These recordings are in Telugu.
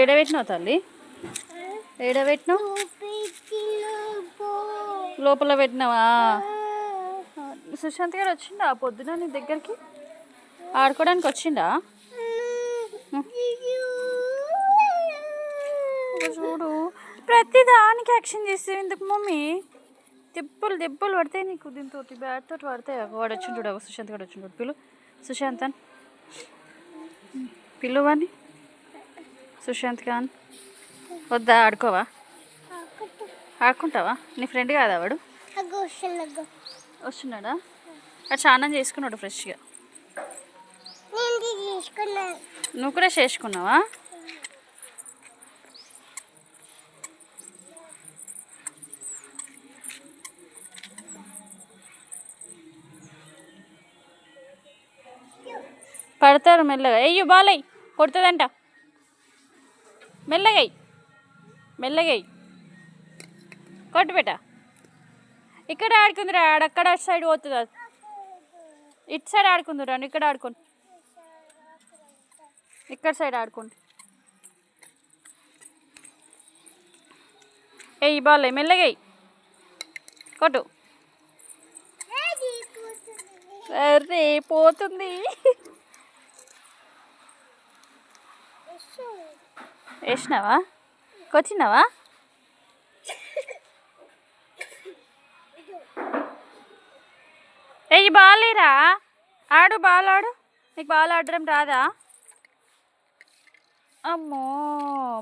ఏడబెట్టినావు తల్లి? ఏడబెట్టినావు? లోపల పెట్టినావా? సుశాంత్ గారు వచ్చిండా పొద్దున నీ దగ్గరికి? ఆడుకోవడానికి వచ్చిండా? చూడు, ప్రతిదానికి యాక్షన్ చేస్తే ఎందుకు మమ్మీ? దెబ్బలు పడతాయి నీకు దీంతో, బ్యాట్ తోటి పడతాయి. వాడు వచ్చింటాడు, సుశాంత్ గారు వచ్చింటాడు. సుశాంత్ అని పిలువని. సుశాంత్ ఖాన్ వద్దా? ఆడుకోవా? ఆడుకుంటావా? నీ ఫ్రెండ్ కాదా వాడు? వస్తున్నాడా? అది స్నానం చేసుకున్నాడు ఫ్రెష్గా. నువ్వు కూడా చేసుకున్నావా? పడతారు మెల్లగా. అయ్యో బాలయ్య కొడుతుందంట. మెల్లగై కొట్టు పెట్ట. ఇక్కడ ఆడుకుందిరా, ఆడక్కడ అటు సైడ్ పోతుంది. ఇటు సైడ్ ఆడుకుందిరా, ఇక్కడ ఆడుకోండి. ఇక్కడ సైడ్ ఆడుకోండి. ఎయ్యి బాలయ్య, మెల్లగై కొట్టు. అరే పోతుంది. వేసినావా? కొచ్చినావా? ఎయ్యి బాలేరా, ఆడు బాల్ ఆడు. నీకు బాల్ ఆడడం రాదా? అమ్మో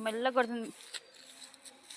మెల్ల కొడుతుంది.